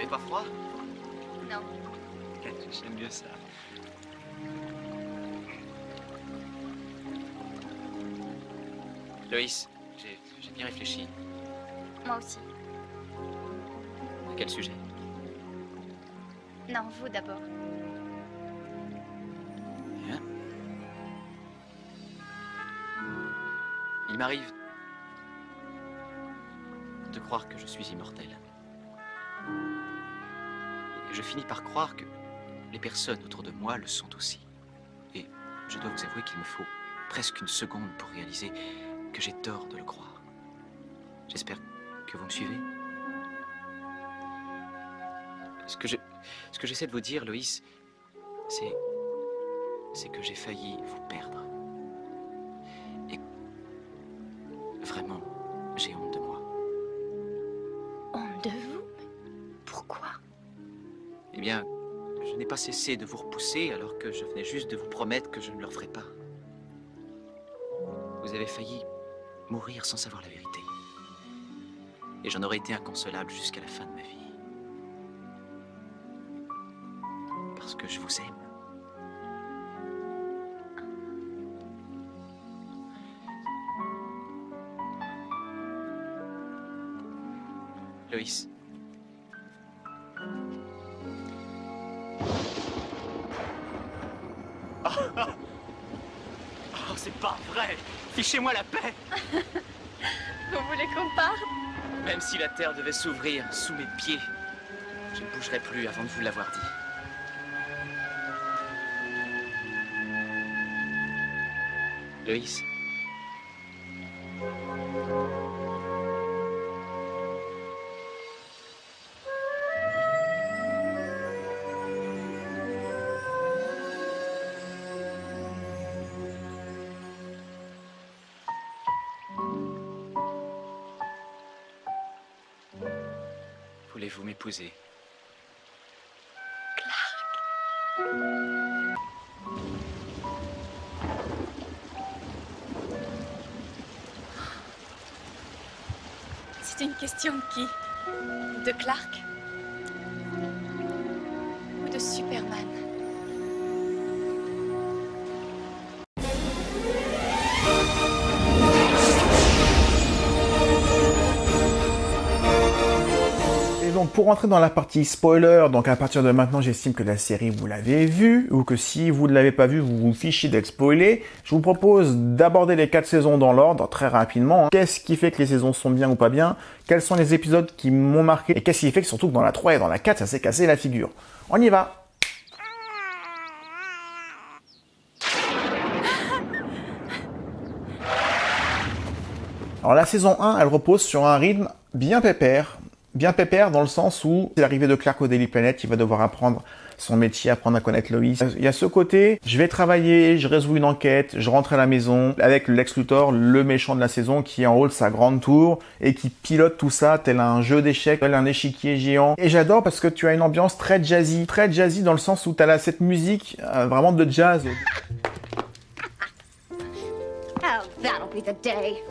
n'avez pas froid? Non. J'aime mieux ça. Loïs, j'ai bien réfléchi. Moi aussi. À quel sujet? Non, vous d'abord. Bien. Il m'arrive de croire que je suis immortel. Et je finis par croire que les personnes autour de moi le sont aussi. Et je dois vous avouer qu'il me faut presque une seconde pour réaliser que j'ai tort de le croire. J'espère que vous me suivez. Ce que j'essaie de vous dire, Loïs, c'est que j'ai failli vous perdre. Et vraiment, j'ai honte de moi. Honte de vous? Pourquoi? Eh bien, je n'ai pas cessé de vous repousser alors que je venais juste de vous promettre que je ne le referai pas. Vous avez failli mourir sans savoir la vérité. Et j'en aurais été inconsolable jusqu'à la fin de ma vie. Parce que je vous aime. Loïs. Oh, c'est pas vrai! Fichez-moi la paix! Vous voulez qu'on parte? Même si la terre devait s'ouvrir sous mes pieds, je ne bougerai plus avant de vous l'avoir dit. Loïs. Voulez-vous m'épouser? C'est une question de qui? De Clark? Ou de Superman? Donc pour rentrer dans la partie spoiler, donc à partir de maintenant j'estime que la série vous l'avez vue, ou que si vous ne l'avez pas vue, vous vous fichez d'être spoilé. Je vous propose d'aborder les 4 saisons dans l'ordre, très rapidement. Qu'est-ce qui fait que les saisons sont bien ou pas bien? Quels sont les épisodes qui m'ont marqué? Et qu'est-ce qui fait que surtout que dans la 3 et dans la 4, ça s'est cassé la figure? On y va! Alors la saison 1, elle repose sur un rythme bien pépère. Bien pépère dans le sens où c'est l'arrivée de Clark au Daily Planet, il va devoir apprendre son métier, apprendre à connaître Loïs. Il y a ce côté, je vais travailler, je résous une enquête, je rentre à la maison avec Lex Luthor, le méchant de la saison, qui est en haut de sa grande tour et qui pilote tout ça tel un jeu d'échecs, tel un échiquier géant. Et j'adore parce que tu as une ambiance très jazzy dans le sens où tu as là cette musique vraiment de jazz. Oh, that'll be the day.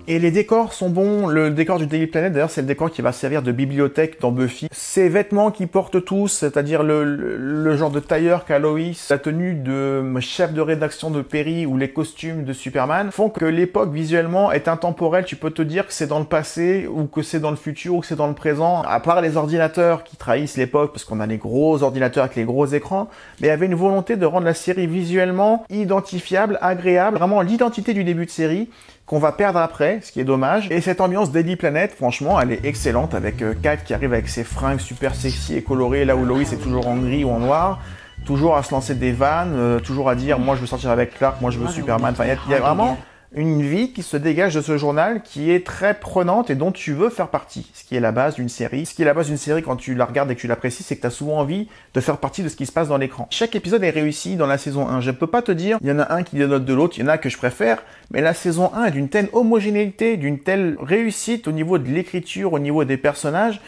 Et les décors sont bons. Le décor du Daily Planet, d'ailleurs, c'est le décor qui va servir de bibliothèque dans Buffy. Ces vêtements qu'ils portent tous, c'est-à-dire le genre de tailleur qu'a Lois, la tenue de chef de rédaction de Perry ou les costumes de Superman, font que l'époque visuellement est intemporelle. Tu peux te dire que c'est dans le passé ou que c'est dans le futur ou que c'est dans le présent. À part les ordinateurs qui trahissent l'époque, parce qu'on a les gros ordinateurs avec les gros écrans, mais il y avait une volonté de rendre la série visuellement identifiable, agréable, vraiment l'identité du début de série, qu'on va perdre après, ce qui est dommage. Et cette ambiance Daily Planet, franchement, elle est excellente, avec Kat qui arrive avec ses fringues super sexy et colorées, là où Lois est toujours en gris ou en noir, toujours à se lancer des vannes, toujours à dire « moi je veux sortir avec Clark, moi je veux Superman ». Enfin, il y a vraiment une vie qui se dégage de ce journal qui est très prenante et dont tu veux faire partie, ce qui est la base d'une série. Ce qui est la base d'une série quand tu la regardes et que tu l'apprécies, c'est que tu as souvent envie de faire partie de ce qui se passe dans l'écran. Chaque épisode est réussi dans la saison 1. Je peux pas te dire, il y en a un qui dénote de l'autre, il y en a que je préfère, mais la saison 1 est d'une telle homogénéité, d'une telle réussite au niveau de l'écriture, au niveau des personnages,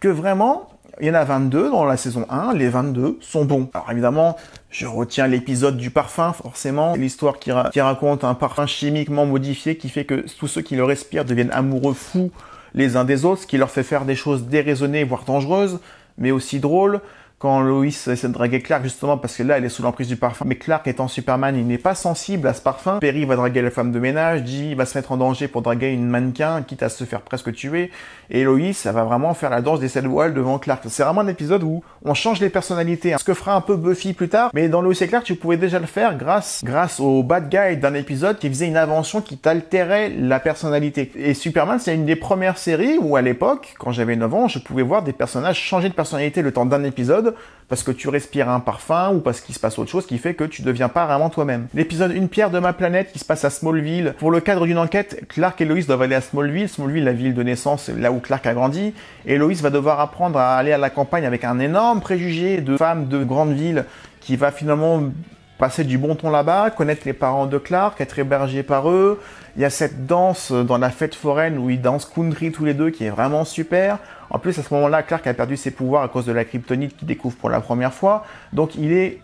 que vraiment, Il y en a 22 dans la saison 1, les 22 sont bons. Alors évidemment, je retiens l'épisode du parfum, forcément. L'histoire qui raconte un parfum chimiquement modifié qui fait que tous ceux qui le respirent deviennent amoureux fous les uns des autres, ce qui leur fait faire des choses déraisonnées, voire dangereuses, mais aussi drôles. Quand Lois essaie de draguer Clark, justement, parce que là, elle est sous l'emprise du parfum. Mais Clark, étant Superman, il n'est pas sensible à ce parfum. Perry va draguer la femme de ménage, Dee va se mettre en danger pour draguer une mannequin, quitte à se faire presque tuer. Et Lois, ça va vraiment faire la danse des 7 voiles devant Clark. C'est vraiment un épisode où on change les personnalités. Ce que fera un peu Buffy plus tard. Mais dans Lois et Clark, tu pouvais déjà le faire grâce au bad guy d'un épisode qui faisait une invention qui t'altérait la personnalité. Et Superman, c'est une des premières séries où, à l'époque, quand j'avais 9 ans, je pouvais voir des personnages changer de personnalité le temps d'un épisode parce que tu respires un parfum ou parce qu'il se passe autre chose qui fait que tu deviens pas vraiment toi-même. L'épisode Une pierre de ma planète qui se passe à Smallville. Pour le cadre d'une enquête, Clark et Lois doivent aller à Smallville. Smallville, la ville de naissance, là où Clark a grandi. Et Lois va devoir apprendre à aller à la campagne avec un énorme préjugé de femme de grande ville qui va finalement passer du bon ton là-bas, connaître les parents de Clark, être hébergé par eux. Il y a cette danse dans la fête foraine où ils dansent country tous les deux qui est vraiment super. En plus, à ce moment-là, Clark a perdu ses pouvoirs à cause de la kryptonite qu'il découvre pour la première fois. Donc, il est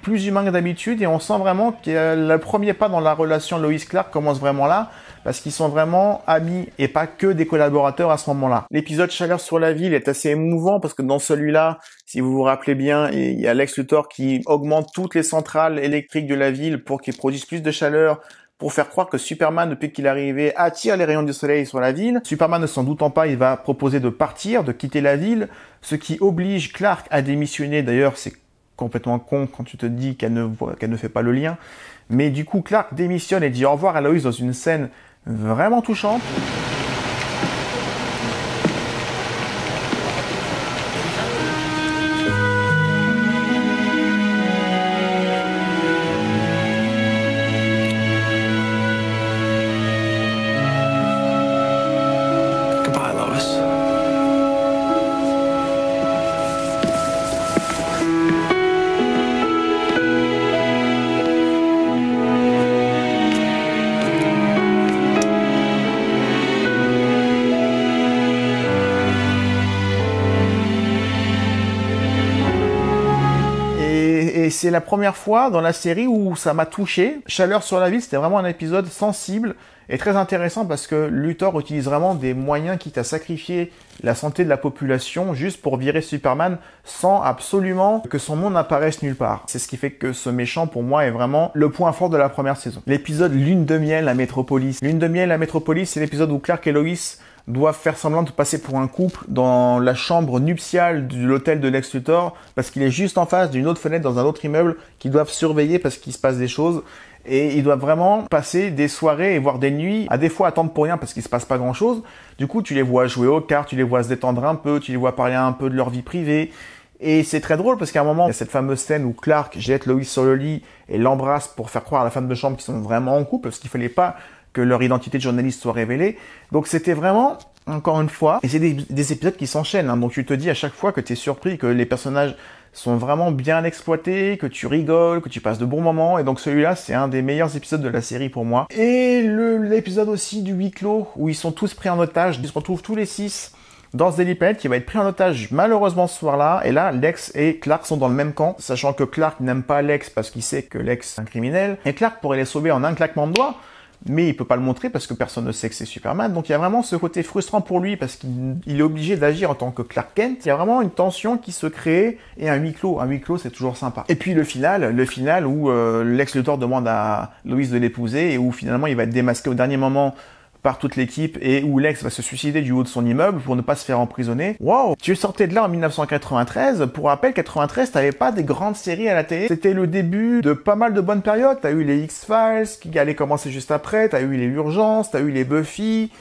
plus humain que d'habitude et on sent vraiment que le premier pas dans la relation Lois-Clark commence vraiment là parce qu'ils sont vraiment amis et pas que des collaborateurs à ce moment-là. L'épisode Chaleur sur la ville est assez émouvant parce que dans celui-là, si vous vous rappelez bien, il y a Lex Luthor qui augmente toutes les centrales électriques de la ville pour qu'ils produisent plus de chaleur pour faire croire que Superman, depuis qu'il est arrivé, attire les rayons du soleil sur la ville. Superman, ne s'en doutant pas, il va proposer de partir, de quitter la ville, ce qui oblige Clark à démissionner. D'ailleurs, c'est complètement con quand tu te dis qu'elle ne fait pas le lien. Mais du coup, Clark démissionne et dit au revoir à Lois dans une scène vraiment touchante. Et c'est la première fois dans la série où ça m'a touché. Chaleur sur la ville, c'était vraiment un épisode sensible et très intéressant parce que Luthor utilise vraiment des moyens quitte à sacrifier la santé de la population juste pour virer Superman sans absolument que son nom n'apparaisse nulle part. C'est ce qui fait que ce méchant pour moi est vraiment le point fort de la première saison. L'épisode Lune de miel à Metropolis. Lune de miel à Metropolis, c'est l'épisode où Clark et Lois doivent faire semblant de passer pour un couple dans la chambre nuptiale de l'hôtel de Lex Luthor parce qu'il est juste en face d'une autre fenêtre dans un autre immeuble qu'ils doivent surveiller parce qu'il se passe des choses et ils doivent vraiment passer des soirées et voire des nuits à des fois attendre pour rien parce qu'il se passe pas grand chose. Du coup, tu les vois jouer aux cartes, tu les vois se détendre un peu, tu les vois parler un peu de leur vie privée. Et c'est très drôle parce qu'à un moment, il y a cette fameuse scène où Clark jette Lois sur le lit et l'embrasse pour faire croire à la femme de chambre qu'ils sont vraiment en couple parce qu'il fallait pas que leur identité de journaliste soit révélée. Donc c'était vraiment, encore une fois, et c'est des épisodes qui s'enchaînent, hein, donc tu te dis à chaque fois que tu es surpris, que les personnages sont vraiment bien exploités, que tu rigoles, que tu passes de bons moments, et donc celui-là, c'est un des meilleurs épisodes de la série pour moi. Et l'épisode aussi du huis clos, où ils sont tous pris en otage, ils se retrouvent tous les 6 dans ce Daily Planet qui va être pris en otage malheureusement ce soir-là, et là, Lex et Clark sont dans le même camp, sachant que Clark n'aime pas Lex parce qu'il sait que Lex est un criminel, et Clark pourrait les sauver en un claquement de doigts, mais il peut pas le montrer parce que personne ne sait que c'est Superman. Donc il y a vraiment ce côté frustrant pour lui parce qu'il est obligé d'agir en tant que Clark Kent. Il y a vraiment une tension qui se crée et un huis clos. Un huis clos, c'est toujours sympa. Et puis le final où Lex Luthor demande à Lois de l'épouser et où finalement il va être démasqué au dernier moment par toute l'équipe et où Lex va se suicider du haut de son immeuble pour ne pas se faire emprisonner. Wow! Tu sortais de là en 1993. Pour rappel, 93, t'avais pas des grandes séries à la télé. C'était le début de pas mal de bonnes périodes. T'as eu les X-Files qui allaient commencer juste après. T'as eu les Urgences, t'as eu les Buffy,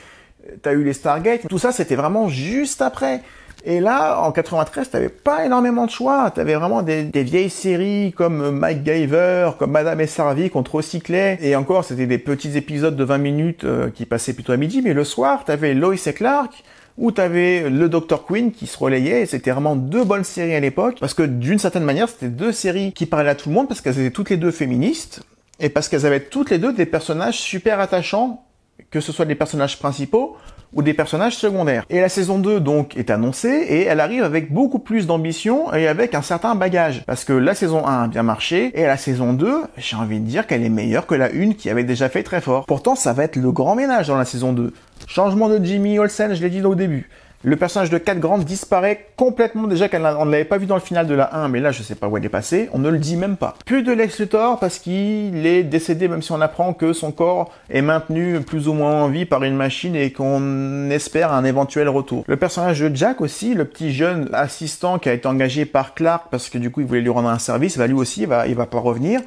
t'as eu les Stargate. Tout ça, c'était vraiment juste après. Et là, en 93, t'avais pas énormément de choix. T'avais vraiment des vieilles séries comme MacGyver, comme Madame et Sarvy qu'on te recyclait. Et encore, c'était des petits épisodes de 20 minutes qui passaient plutôt à midi. Mais le soir, t'avais Lois et Clark, ou t'avais le Dr. Quinn qui se relayait. Et c'était vraiment deux bonnes séries à l'époque. Parce que d'une certaine manière, c'était deux séries qui parlaient à tout le monde parce qu'elles étaient toutes les deux féministes. Et parce qu'elles avaient toutes les deux des personnages super attachants, que ce soit des personnages principaux ou des personnages secondaires. Et la saison 2 donc est annoncée et elle arrive avec beaucoup plus d'ambition et avec un certain bagage. Parce que la saison 1 a bien marché et la saison 2, j'ai envie de dire qu'elle est meilleure que la 1 qui avait déjà fait très fort. Pourtant ça va être le grand ménage dans la saison 2. Changement de Jimmy Olsen, je l'ai dit au début. Le personnage de Cat Grant disparaît complètement, déjà qu'on ne l'avait pas vu dans le final de la 1, mais là je sais pas où elle est passée, on ne le dit même pas. Plus de Lex Luthor parce qu'il est décédé, même si on apprend que son corps est maintenu plus ou moins en vie par une machine et qu'on espère un éventuel retour. Le personnage de Jack aussi, le petit jeune assistant qui a été engagé par Clark parce que du coup il voulait lui rendre un service, lui aussi il va pas revenir.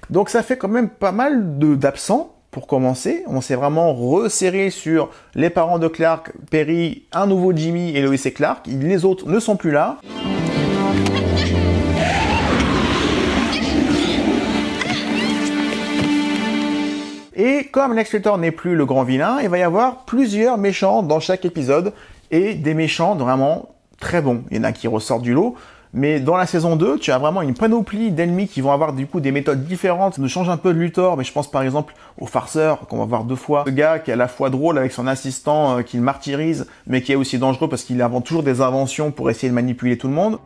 Donc ça fait quand même pas mal d'absents. Pour commencer, on s'est vraiment resserré sur les parents de Clark, Perry, un nouveau Jimmy et Lois et Clark. Les autres ne sont plus là. Et comme Lex Luthor n'est plus le grand vilain, il va y avoir plusieurs méchants dans chaque épisode et des méchants vraiment très bons. Il y en a qui ressortent du lot. Mais dans la saison 2, tu as vraiment une panoplie d'ennemis qui vont avoir du coup des méthodes différentes. Ça nous change un peu de Luthor, mais je pense par exemple au farceur, qu'on va voir 2 fois. Ce gars qui est à la fois drôle avec son assistant qui le martyrise, mais qui est aussi dangereux parce qu'il invente toujours des inventions pour essayer de manipuler tout le monde.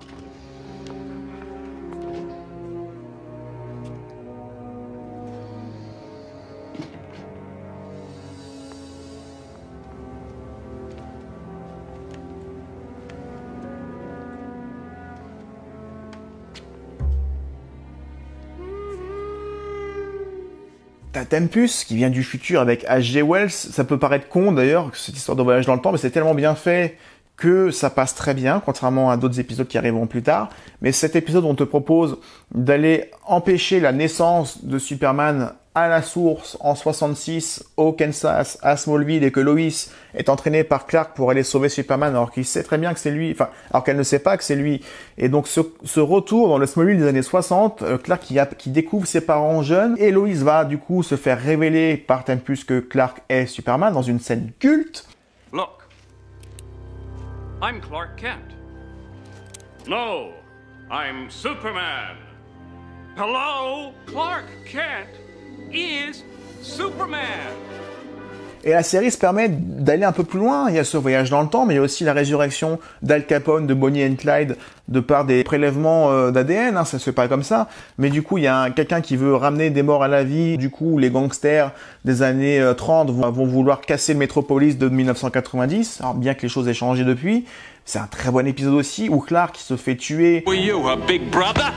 T'as Tempus qui vient du futur avec H.G. Wells. Ça peut paraître con d'ailleurs, cette histoire de voyage dans le temps, mais c'est tellement bien fait que ça passe très bien, contrairement à d'autres épisodes qui arriveront plus tard. Mais cet épisode, on te propose d'aller empêcher la naissance de Superman à la source en 66 au Kansas, à Smallville, et que Lois est entraînée par Clark pour aller sauver Superman alors qu'il sait très bien que c'est lui, enfin, alors qu'elle ne sait pas que c'est lui. Et donc ce retour dans le Smallville des années 60, Clark qui découvre ses parents jeunes, et Lois va du coup se faire révéler par Tempus que Clark est Superman dans une scène culte. Look, I'm Clark Kent. No, I'm Superman. Hello, Clark Kent is Superman. Et la série se permet d'aller un peu plus loin. Il y a ce voyage dans le temps, mais il y a aussi la résurrection d'Al Capone, de Bonnie and Clyde, de par des prélèvements d'ADN, ça se fait pas comme ça. Mais du coup, il y a quelqu'un qui veut ramener des morts à la vie. Du coup, les gangsters des années 30 vont vouloir casser le Metropolis de 1990. Alors bien que les choses aient changé depuis. C'est un très bon épisode aussi, où Clark se fait tuer. Were you a big brother?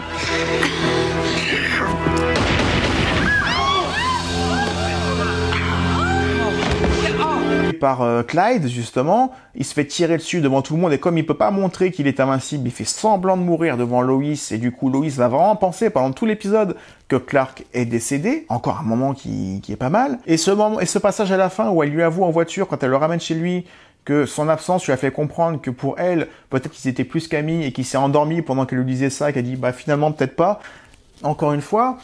Par Clyde, justement, il se fait tirer dessus devant tout le monde, et comme il peut pas montrer qu'il est invincible, il fait semblant de mourir devant Lois, et du coup Lois va vraiment penser pendant tout l'épisode que Clark est décédé, encore un moment qui est pas mal, et ce passage à la fin où elle lui avoue en voiture, quand elle le ramène chez lui, que son absence lui a fait comprendre que pour elle, peut-être qu'ils étaient plus qu'amis, et qu'il s'est endormi pendant qu'elle lui disait ça, qu'elle dit bah finalement peut-être pas. Encore une fois,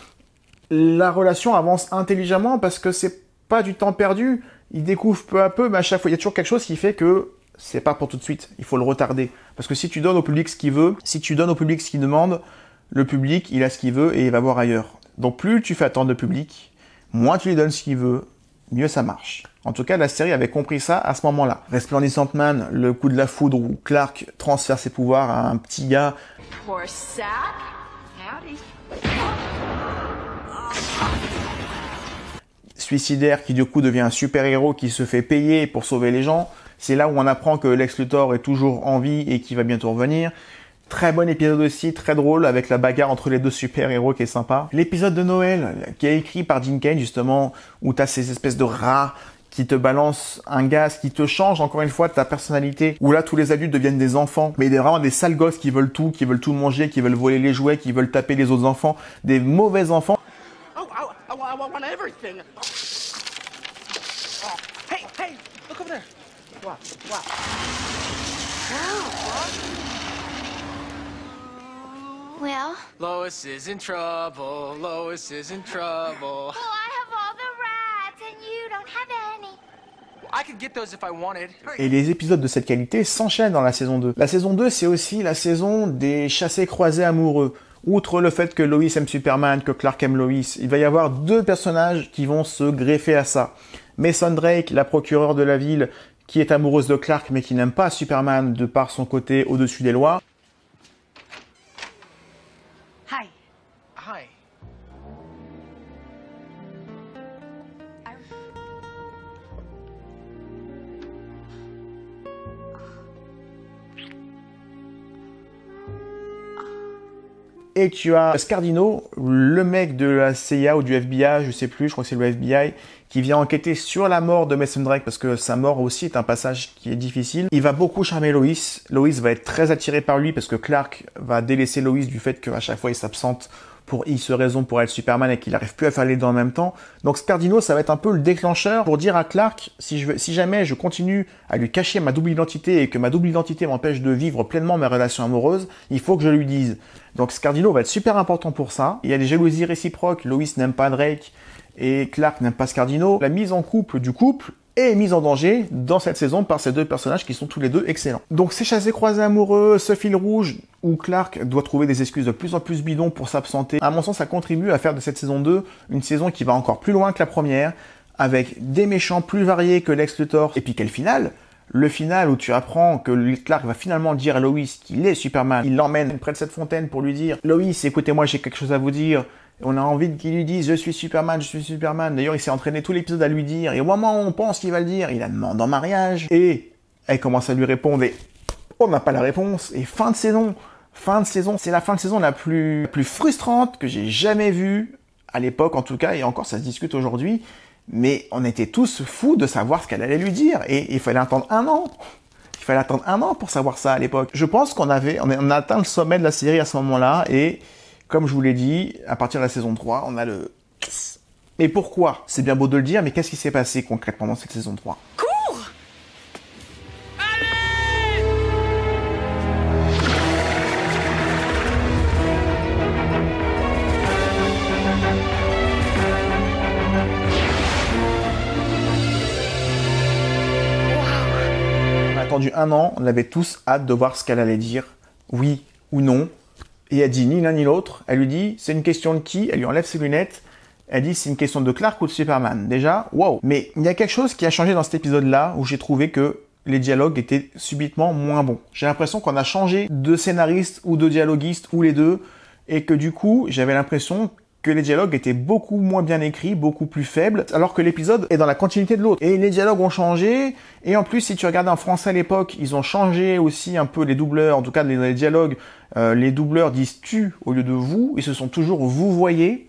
la relation avance intelligemment parce que c'est pas du temps perdu. Il découvre peu à peu, mais à chaque fois, il y a toujours quelque chose qui fait que c'est pas pour tout de suite. Il faut le retarder. Parce que si tu donnes au public ce qu'il veut, si tu donnes au public ce qu'il demande, le public, il a ce qu'il veut et il va voir ailleurs. Donc plus tu fais attendre le public, moins tu lui donnes ce qu'il veut, mieux ça marche. En tout cas, la série avait compris ça à ce moment-là. Resplendissant Man, le coup de la foudre où Clark transfère ses pouvoirs à un petit gars. Poor sap. Howdy. Suicidaire qui du coup devient un super-héros qui se fait payer pour sauver les gens. C'est là où on apprend que Lex Luthor est toujours en vie et qu'il va bientôt revenir. Très bon épisode aussi, très drôle, avec la bagarre entre les deux super-héros qui est sympa. L'épisode de Noël, qui est écrit par Jim Kane justement, où t'as ces espèces de rats qui te balancent un gaz, qui te change encore une fois ta personnalité, où là tous les adultes deviennent des enfants, mais vraiment des sales gosses qui veulent tout manger, qui veulent voler les jouets, qui veulent taper les autres enfants, des mauvais enfants. I want everything. Oh, hey, look over there. What? Well, Lois is in trouble. Lois is in trouble. well, I have all the rights and you don't have any. I could get those if I wanted. Et les épisodes de cette qualité s'enchaînent dans la saison 2. La saison 2, c'est aussi la saison des chassés-croisés amoureux. Outre le fait que Lois aime Superman, que Clark aime Lois, il va y avoir deux personnages qui vont se greffer à ça. Mason Drake, la procureure de la ville, qui est amoureuse de Clark mais qui n'aime pas Superman de par son côté au-dessus des lois. Hi. Hi. Et tu as Scardino, le mec de la CIA ou du FBI, je sais plus, je crois que c'est le FBI, qui vient enquêter sur la mort de Mason Drake, parce que sa mort aussi est un passage qui est difficile. Il va beaucoup charmer Lois. Lois va être très attirée par lui, parce que Clark va délaisser Lois du fait qu'à chaque fois il s'absente pour X raisons pour être Superman et qu'il n'arrive plus à faire les deux en même temps. Donc Scardino, ça va être un peu le déclencheur pour dire à Clark, si jamais je continue à lui cacher ma double identité et que ma double identité m'empêche de vivre pleinement mes relations amoureuses, il faut que je lui dise. Donc Scardino va être super important pour ça. Il y a des jalousies réciproques, Lois n'aime pas Drake et Clark n'aime pas Scardino. La mise en couple du couple est mise en danger dans cette saison par ces deux personnages qui sont tous les deux excellents. Donc ces chassés-croisés amoureux, ce fil rouge où Clark doit trouver des excuses de plus en plus bidons pour s'absenter, à mon sens ça contribue à faire de cette saison 2 une saison qui va encore plus loin que la première, avec des méchants plus variés que Lex Luthor. Et puis quel final ? Le final où tu apprends que Clark va finalement dire à Lois qu'il est Superman. Il l'emmène près de cette fontaine pour lui dire « Lois, écoutez-moi, j'ai quelque chose à vous dire. » On a envie qu'il lui dise « Je suis Superman, je suis Superman. » D'ailleurs, il s'est entraîné tout l'épisode à lui dire. Et au moment où on pense qu'il va le dire, il la demande en mariage. Et elle commence à lui répondre et on n'a pas la réponse. Et fin de saison. C'est la fin de saison la plus frustrante que j'ai jamais vue, à l'époque en tout cas, et encore ça se discute aujourd'hui. Mais on était tous fous de savoir ce qu'elle allait lui dire. Et il fallait attendre 1 an. Il fallait attendre 1 an pour savoir ça à l'époque. Je pense qu'on a atteint le sommet de la série à ce moment-là. Et comme je vous l'ai dit, à partir de la saison 3, on a le... Mais pourquoi ? C'est bien beau de le dire, mais qu'est-ce qui s'est passé concrètement dans cette saison 3 ? Attendu 1 an, on avait tous hâte de voir ce qu'elle allait dire, oui ou non, et elle dit ni l'un ni l'autre. Elle lui dit c'est une question de qui, elle lui enlève ses lunettes, elle dit c'est une question de Clark ou de Superman. Déjà, wow. Mais il y a quelque chose qui a changé dans cet épisode-là où j'ai trouvé que les dialogues étaient subitement moins bons. J'ai l'impression qu'on a changé de scénariste ou de dialoguiste ou les deux, et que du coup j'avais l'impression que les dialogues étaient beaucoup moins bien écrits, beaucoup plus faibles, alors que l'épisode est dans la continuité de l'autre. Et les dialogues ont changé, et en plus, si tu regardais en français à l'époque, ils ont changé aussi un peu les doubleurs, en tout cas dans les dialogues, les doubleurs disent « tu » au lieu de « vous », ils se sont toujours « vous voyez ».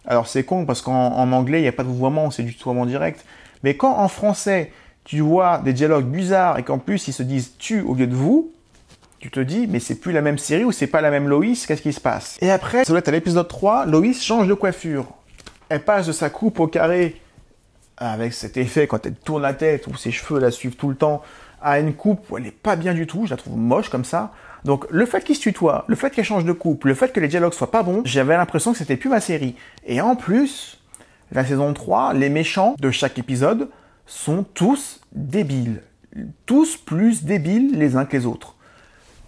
Alors c'est con, parce qu'en anglais, il n'y a pas de vouvoiement, c'est du tutoiement direct. Mais quand en français, tu vois des dialogues bizarres, et qu'en plus, ils se disent « tu » au lieu de « vous », tu te dis, mais c'est plus la même série ou c'est pas la même Lois, qu'est-ce qui se passe? Et après, ça doit être à l'épisode 3, Lois change de coiffure. Elle passe de sa coupe au carré, avec cet effet quand elle tourne la tête, où ses cheveux la suivent tout le temps, à une coupe où elle est pas bien du tout, je la trouve moche comme ça. Donc le fait qu'il se tutoie, le fait qu'elle change de coupe, le fait que les dialogues soient pas bons, j'avais l'impression que c'était plus ma série. Et en plus, la saison 3, les méchants de chaque épisode sont tous débiles. Tous plus débiles les uns que les autres.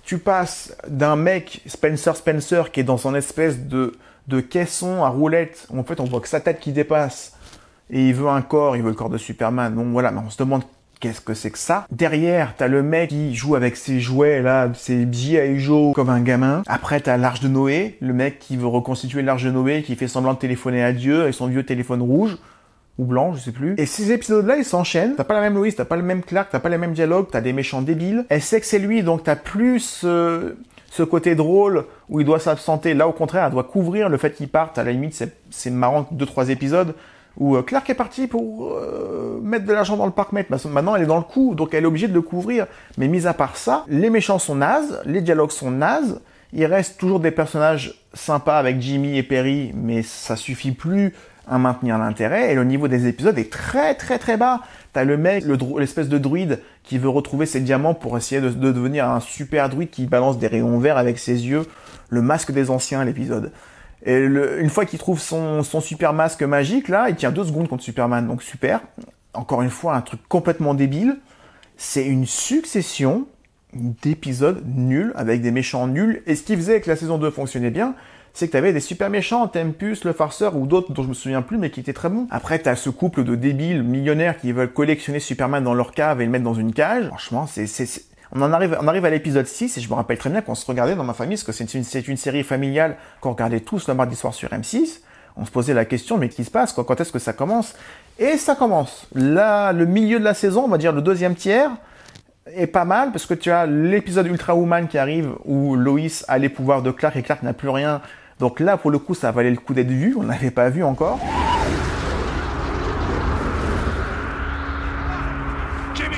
Tu passes d'un mec, Spencer, qui est dans son espèce de caisson à roulette, où en fait on voit que sa tête qui dépasse, et il veut un corps, il veut le corps de Superman, donc voilà, mais on se demande qu'est-ce que c'est que ça. Derrière, t'as le mec qui joue avec ses jouets, là, ses G.I. Joe, comme un gamin. Après, t'as l'Arche de Noé, le mec qui veut reconstituer l'Arche de Noé, qui fait semblant de téléphoner à Dieu avec son vieux téléphone rouge, ou blanc, je sais plus. Et ces épisodes-là, ils s'enchaînent. T'as pas la même Lois, t'as pas le même Clark, t'as pas les mêmes dialogues, t'as des méchants débiles. Elle sait que c'est lui, donc t'as plus ce côté drôle où il doit s'absenter. Là, au contraire, elle doit couvrir le fait qu'il parte. À la limite, c'est marrant, 2-3 épisodes où Clark est parti pour mettre de l'argent dans le parc mètre. Maintenant, elle est dans le coup, donc elle est obligée de le couvrir. Mais mis à part ça, les méchants sont nazes, les dialogues sont nazes. Il reste toujours des personnages sympas avec Jimmy et Perry, mais ça suffit plus à maintenir l'intérêt, et le niveau des épisodes est très très très bas. T'as le mec, l'espèce de druide qui veut retrouver ses diamants pour essayer de devenir un super druide qui balance des rayons verts avec ses yeux, le masque des anciens, l'épisode. Et une fois qu'il trouve son super masque magique, là, il tient 2 secondes contre Superman, donc super. Encore une fois, un truc complètement débile. C'est une succession d'épisodes nuls, avec des méchants nuls, et ce qui faisait que la saison 2 fonctionnait bien, c'est que t'avais des super méchants, Tempus, le farceur, ou d'autres dont je me souviens plus, mais qui étaient très bons. Après, t'as ce couple de débiles millionnaires qui veulent collectionner Superman dans leur cave et le mettre dans une cage. Franchement, on arrive à l'épisode 6, et je me rappelle très bien qu'on se regardait dans ma famille, parce que c'est une série familiale qu'on regardait tous le mardi soir sur M6. On se posait la question, mais qu'est-ce qui se passe? Quand est-ce que ça commence? Et ça commence. Là, le milieu de la saison, on va dire le deuxième tiers, est pas mal, parce que tu as l'épisode Ultra Woman qui arrive, où Lois a les pouvoirs de Clark, et Clark n'a plus rien. Donc là, pour le coup, ça valait le coup d'être vu, on n'avait pas vu encore. Jimmy!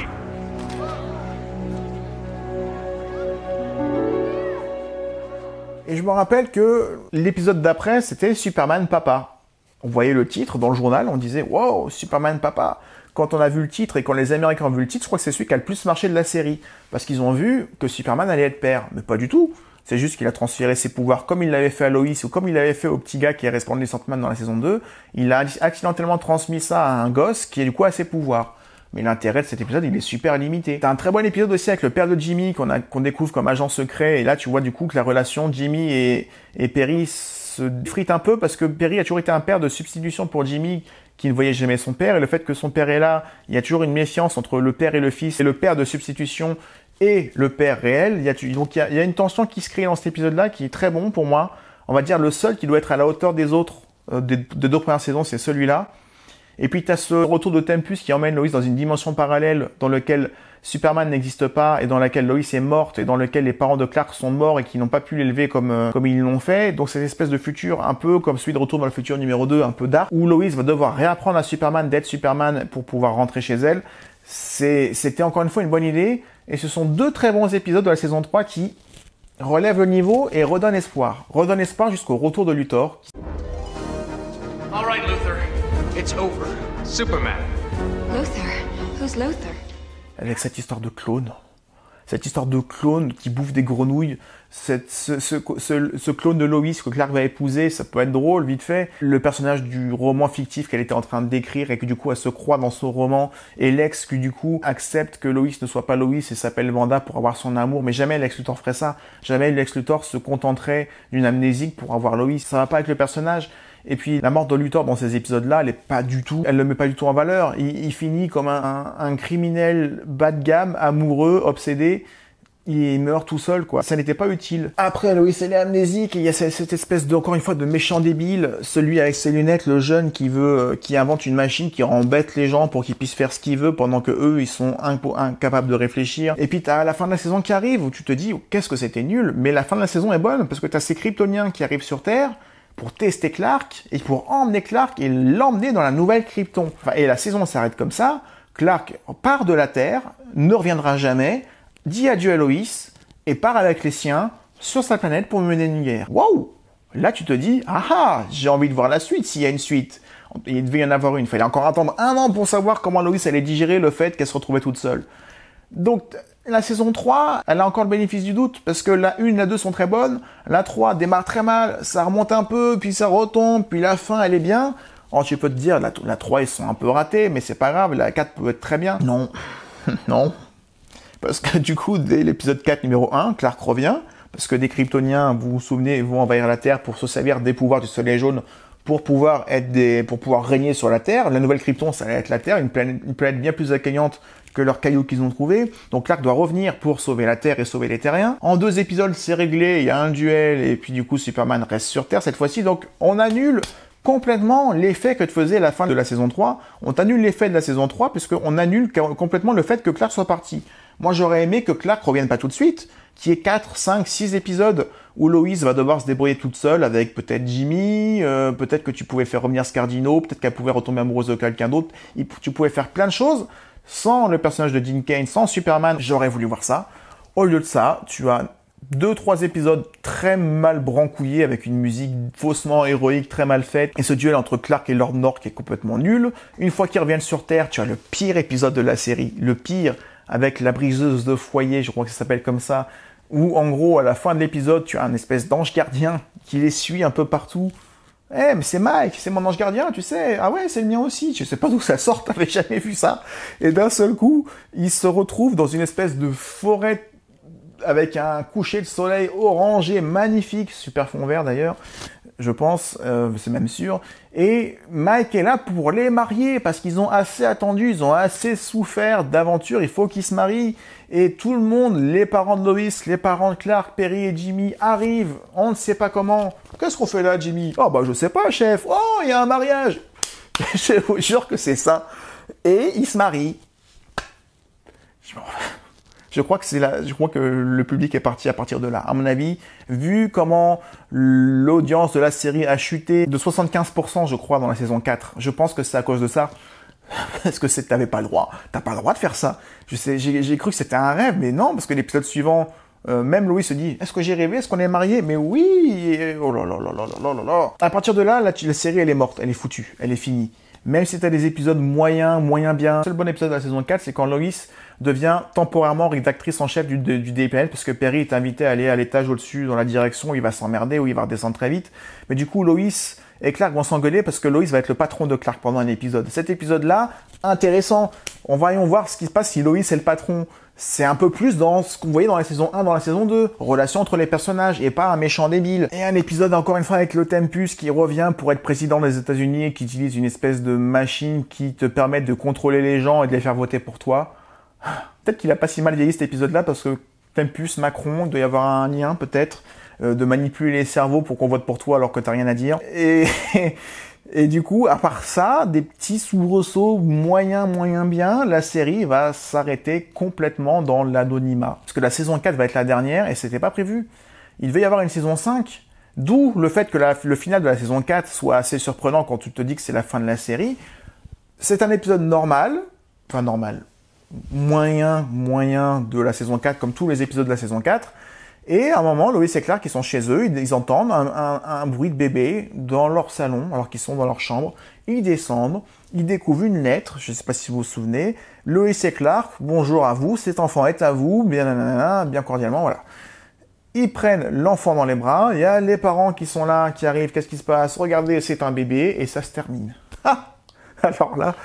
Et je me rappelle que l'épisode d'après, c'était Superman Papa. On voyait le titre dans le journal, on disait « Wow, Superman Papa !» Quand on a vu le titre et quand les Américains ont vu le titre, je crois que c'est celui qui a le plus marché de la série. Parce qu'ils ont vu que Superman allait être père. Mais pas du tout. C'est juste qu'il a transféré ses pouvoirs comme il l'avait fait à Lois ou comme il l'avait fait au petit gars qui est resplendissant Man dans la saison 2. Il a accidentellement transmis ça à un gosse qui du coup a ses pouvoirs. Mais l'intérêt de cet épisode, il est super limité. T'as un très bon épisode aussi avec le père de Jimmy qu'on découvre comme agent secret. Et là, tu vois du coup que la relation Jimmy et Perry se frite un peu parce que Perry a toujours été un père de substitution pour Jimmy qui ne voyait jamais son père. Et le fait que son père est là, il y a toujours une méfiance entre le père et le fils. Et le père de substitution et le père réel. Donc il y a une tension qui se crée dans cet épisode-là qui est très bon pour moi. On va dire le seul qui doit être à la hauteur des autres des deux premières saisons, c'est celui-là. Et puis tu as ce retour de Tempus qui emmène Lois dans une dimension parallèle dans laquelle Superman n'existe pas et dans laquelle Lois est morte et dans laquelle les parents de Clark sont morts et qui n'ont pas pu l'élever comme ils l'ont fait. Donc cette espèce de futur un peu comme celui de Retour dans le futur numéro 2, un peu dark, où Lois va devoir réapprendre à Superman d'être Superman pour pouvoir rentrer chez elle. C'était encore une fois une bonne idée et ce sont deux très bons épisodes de la saison 3 qui relèvent le niveau et redonnent espoir. Redonnent espoir jusqu'au retour de Luthor. All right, Luther. It's over. Superman. Luther? Who's Luther? Avec cette histoire de clone. Cette histoire de clone qui bouffe des grenouilles. Ce clone de Lois que Clark va épouser, ça peut être drôle, vite fait. Le personnage du roman fictif qu'elle était en train d'écrire et que du coup elle se croit dans son roman. Et Lex qui du coup accepte que Lois ne soit pas Lois et s'appelle Wanda pour avoir son amour. Mais jamais Lex Luthor ferait ça. Jamais Lex Luthor se contenterait d'une amnésique pour avoir Lois. Ça va pas avec le personnage. Et puis la mort de Luthor dans ces épisodes-là, elle le met pas du tout en valeur. Il finit comme un criminel bas de gamme, amoureux, obsédé. Il meurt tout seul, quoi. Ça n'était pas utile. Après, Lois, elle est amnésique et il y a cette espèce encore une fois, de méchant débile. Celui avec ses lunettes, le jeune qui invente une machine qui embête les gens pour qu'ils puissent faire ce qu'ils veulent pendant que eux, ils sont incapables de réfléchir. Et puis t'as la fin de la saison qui arrive où tu te dis, qu'est-ce que c'était nul. Mais la fin de la saison est bonne parce que t'as ces Kryptoniens qui arrivent sur Terre pour tester Clark, et pour emmener Clark et l'emmener dans la nouvelle Krypton. Et la saison s'arrête comme ça, Clark part de la Terre, ne reviendra jamais, dit adieu à Lois, et part avec les siens sur sa planète pour mener une guerre. Waouh! Là tu te dis, j'ai envie de voir la suite, s'il y a une suite. Il devait y en avoir une, il fallait encore attendre 1 an pour savoir comment Lois allait digérer le fait qu'elle se retrouvait toute seule. Donc, la saison 3, elle a encore le bénéfice du doute, parce que la 1 et la 2 sont très bonnes, la 3 démarre très mal, ça remonte un peu, puis ça retombe, puis la fin, elle est bien. Alors, tu peux te dire, la 3, ils sont un peu ratés, mais c'est pas grave, la 4 peut être très bien. Non. Non. Parce que du coup, dès l'épisode 4, numéro 1, Clark revient, parce que des Kryptoniens, vous vous souvenez, vont envahir la Terre pour se servir des pouvoirs du Soleil Jaune pour pouvoir régner sur la Terre. La nouvelle Krypton, ça va être la Terre, une planète bien plus accueillante que leurs cailloux qu'ils ont trouvés. Donc Clark doit revenir pour sauver la Terre et sauver les Terriens. En 2 épisodes, c'est réglé, il y a un duel, et puis du coup, Superman reste sur Terre cette fois-ci. Donc on annule complètement l'effet que faisait la fin de la saison 3. On annule l'effet de la saison 3, puisqu'on annule complètement le fait que Clark soit parti. Moi, j'aurais aimé que Clark revienne pas tout de suite, qu'il y ait 4, 5, 6 épisodes où Lois va devoir se débrouiller toute seule avec peut-être Jimmy, peut-être que tu pouvais faire revenir Scardino, peut-être qu'elle pouvait retomber amoureuse de quelqu'un d'autre. Tu pouvais faire plein de choses sans le personnage de Dean Cain, sans Superman. J'aurais voulu voir ça. Au lieu de ça, tu as 2-3 épisodes très mal brancouillés avec une musique faussement héroïque, très mal faite. Et ce duel entre Clark et Lord North qui est complètement nul. Une fois qu'ils reviennent sur Terre, tu as le pire épisode de la série. Le pire, avec la briseuse de foyer, je crois que ça s'appelle comme ça, où en gros, à la fin de l'épisode, tu as un espèce d'ange gardien qui les suit un peu partout. Mais c'est Mike, c'est mon ange gardien, tu sais. Ah ouais, c'est le mien aussi. Je sais pas d'où ça sort, t'avais jamais vu ça. Et d'un seul coup, il se retrouve dans une espèce de forêt avec un coucher de soleil orangé magnifique, super fond vert d'ailleurs, je pense, c'est même sûr. Et Mike est là pour les marier, parce qu'ils ont assez attendu, ils ont assez souffert d'aventure, il faut qu'ils se marient. Et tout le monde, les parents de Lois, les parents de Clark, Perry et Jimmy arrivent, on ne sait pas comment. Qu'est-ce qu'on fait là, Jimmy? Oh bah je sais pas, chef. Oh, il y a un mariage. Je vous jure que c'est ça. Et ils se marient. Je crois que le public est parti à partir de là. À mon avis, vu comment l'audience de la série a chuté de 75%, je crois, dans la saison 4, je pense que c'est à cause de ça. Parce que t'avais pas le droit. T'as pas le droit de faire ça. J'ai cru que c'était un rêve, mais non, parce que l'épisode suivant, même Louis se dit, est-ce que j'ai rêvé? Est-ce qu'on est mariés? Mais oui! Oh là là là là là là là. À partir de là, la série, elle est morte. Elle est foutue. Elle est finie. Même si t'as des épisodes moyens bien. Le seul bon épisode de la saison 4, c'est quand Lois devient temporairement rédactrice en chef du Daily Planet, parce que Perry est invité à aller à l'étage au-dessus dans la direction où il va s'emmerder, où il va redescendre très vite. Mais du coup, Lois et Clark vont s'engueuler parce que Lois va être le patron de Clark pendant un épisode. Cet épisode-là, intéressant. Voyons voir ce qui se passe si Lois est le patron. C'est un peu plus dans ce que vous voyez dans la saison 1, dans la saison 2. Relation entre les personnages et pas un méchant débile. Et un épisode encore une fois avec le Tempus qui revient pour être président des États-Unis et qui utilise une espèce de machine qui te permet de contrôler les gens et de les faire voter pour toi. Peut-être qu'il a pas si mal vieilli cet épisode-là parce que Tempus, Macron, il doit y avoir un lien peut-être de manipuler les cerveaux pour qu'on vote pour toi alors que t'as rien à dire. Et du coup, à part ça, des petits soubresauts moyen bien, la série va s'arrêter complètement dans l'anonymat. Parce que la saison 4 va être la dernière et c'était pas prévu. Il devait y avoir une saison 5, d'où le fait que le final de la saison 4 soit assez surprenant quand tu te dis que c'est la fin de la série. C'est un épisode normal, moyen de la saison 4, comme tous les épisodes de la saison 4. Et à un moment, Lois et Clark, ils sont chez eux, ils entendent un bruit de bébé dans leur salon, alors qu'ils sont dans leur chambre. Ils descendent, ils découvrent une lettre, je ne sais pas si vous vous souvenez. Lois et Clark, bonjour à vous, cet enfant est à vous, bien cordialement, voilà. Ils prennent l'enfant dans les bras, il y a les parents qui sont là, qui arrivent, qu'est-ce qui se passe? Regardez, c'est un bébé, et ça se termine. Ah! Alors là,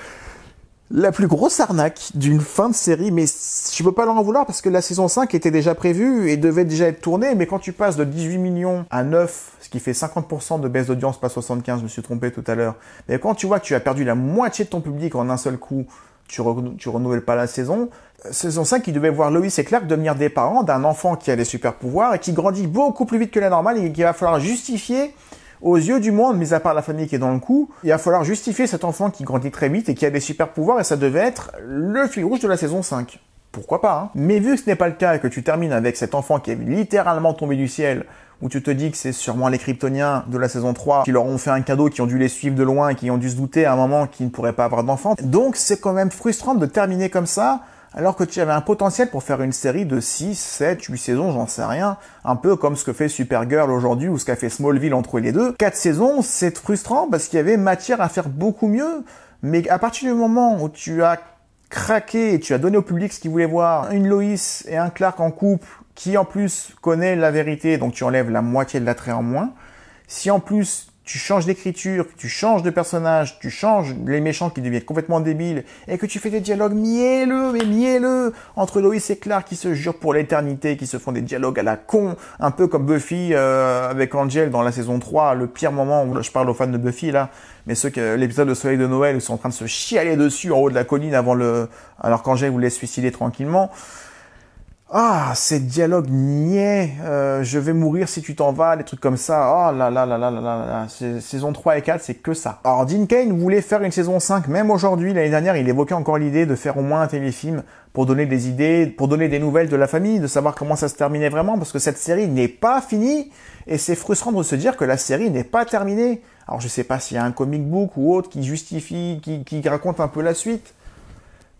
la plus grosse arnaque d'une fin de série, mais je peux pas leur en vouloir parce que la saison 5 était déjà prévue et devait déjà être tournée, mais quand tu passes de 18 millions à 9, ce qui fait 50% de baisse d'audience, pas 75, je me suis trompé tout à l'heure, mais quand tu vois que tu as perdu la moitié de ton public en un seul coup, tu renouvelles pas la saison. Saison 5, qui devait voir Lois et Clark devenir des parents d'un enfant qui a des super pouvoirs et qui grandit beaucoup plus vite que la normale et qu'il va falloir justifier aux yeux du monde, mis à part la famille qui est dans le coup, il va falloir justifier cet enfant qui grandit très vite et qui a des super pouvoirs et ça devait être le fil rouge de la saison 5. Pourquoi pas, hein? Mais vu que ce n'est pas le cas et que tu termines avec cet enfant qui est littéralement tombé du ciel, où tu te dis que c'est sûrement les Kryptoniens de la saison 3 qui leur ont fait un cadeau, qui ont dû les suivre de loin et qui ont dû se douter à un moment qu'ils ne pourraient pas avoir d'enfant. Donc c'est quand même frustrant de terminer comme ça, alors que tu avais un potentiel pour faire une série de 6, 7, 8 saisons, j'en sais rien. Un peu comme ce que fait Supergirl aujourd'hui ou ce qu'a fait Smallville entre les deux. 4 saisons, c'est frustrant parce qu'il y avait matière à faire beaucoup mieux. Mais à partir du moment où tu as craqué et tu as donné au public ce qu'il voulait voir, une Lois et un Clark en couple qui en plus connaît la vérité, donc tu enlèves la moitié de l'attrait en moins. Si en plus tu changes d'écriture, tu changes de personnage, tu changes les méchants qui deviennent complètement débiles, et que tu fais des dialogues mielleux, entre Lois et Clark qui se jurent pour l'éternité, qui se font des dialogues à la con, un peu comme Buffy avec Angel dans la saison 3, le pire moment où je parle aux fans de Buffy là, mais l'épisode de Soleil de Noël où ils sont en train de se chialer dessus en haut de la colline alors qu'Angel voulait se suicider tranquillement. Ah, ces dialogues niais, je vais mourir si tu t'en vas, des trucs comme ça. Oh là là là là là là là. Saison 3 et 4, c'est que ça. Alors, Dean Cain voulait faire une saison 5, même aujourd'hui, l'année dernière, il évoquait encore l'idée de faire au moins un téléfilm pour donner des idées, pour donner des nouvelles de la famille, de savoir comment ça se terminait vraiment, parce que cette série n'est pas finie, et c'est frustrant de se dire que la série n'est pas terminée. Alors, je sais pas s'il y a un comic book ou autre qui justifie, qui raconte un peu la suite.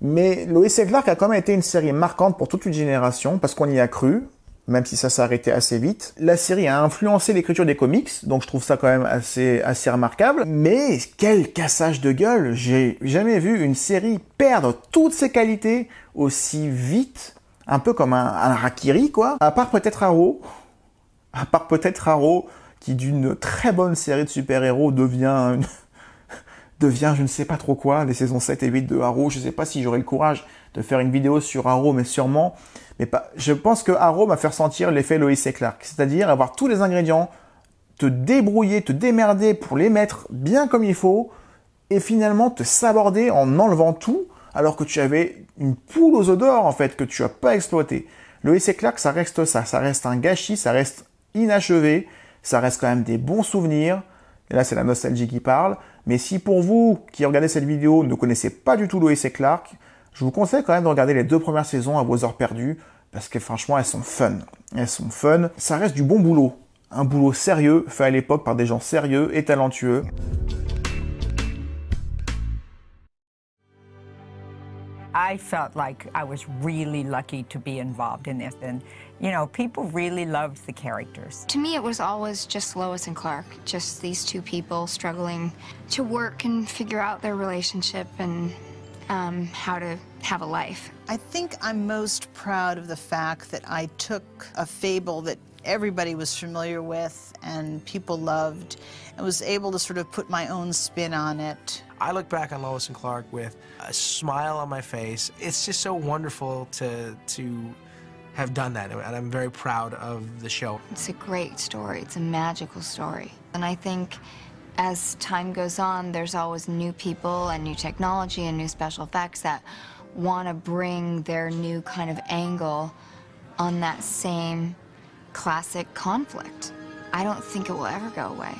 Mais Lois et Clark a quand même été une série marquante pour toute une génération, parce qu'on y a cru, même si ça s'est arrêté assez vite. La série a influencé l'écriture des comics, donc je trouve ça quand même assez remarquable. Mais quel cassage de gueule! J'ai jamais vu une série perdre toutes ses qualités aussi vite, un peu comme un harakiri, quoi. À part peut-être Arrow, qui d'une très bonne série de super-héros devient devient je ne sais pas trop quoi, les saisons 7 et 8 de Arrow. Je sais pas si j'aurai le courage de faire une vidéo sur Arrow, mais sûrement. Mais pas, je pense que Arrow m'a fait ressentir l'effet Lois et Clark, c'est-à-dire avoir tous les ingrédients, te débrouiller, te démerder pour les mettre bien comme il faut, et finalement te saborder en enlevant tout, alors que tu avais une poule aux œufs d'or, en fait, que tu n'as pas exploité. Lois et Clark, ça reste un gâchis, ça reste inachevé, ça reste quand même des bons souvenirs. Et là, c'est la nostalgie qui parle. Mais si pour vous, qui regardez cette vidéo, ne connaissez pas du tout Lois et Clark, je vous conseille quand même de regarder les 2 premières saisons à vos heures perdues, parce que franchement, elles sont fun. Elles sont fun. Ça reste du bon boulot. Un boulot sérieux, fait à l'époque par des gens sérieux et talentueux. I felt like I was really lucky to be involved in this, and you know, people really loved the characters. To me, it was always just Lois and Clark, just these two people struggling to work and figure out their relationship and how to have a life. I think I'm most proud of the fact that I took a fable that everybody was familiar with and people loved and was able to sort of put my own spin on it. I look back on Lois and Clark with a smile on my face. It's just so wonderful to have done that, and I'm very proud of the show. It's a great story. It's a magical story. And I think as time goes on, there's always new people and new technology and new special effects that want to bring their new kind of angle on that same classic conflict. I don't think it will ever go away.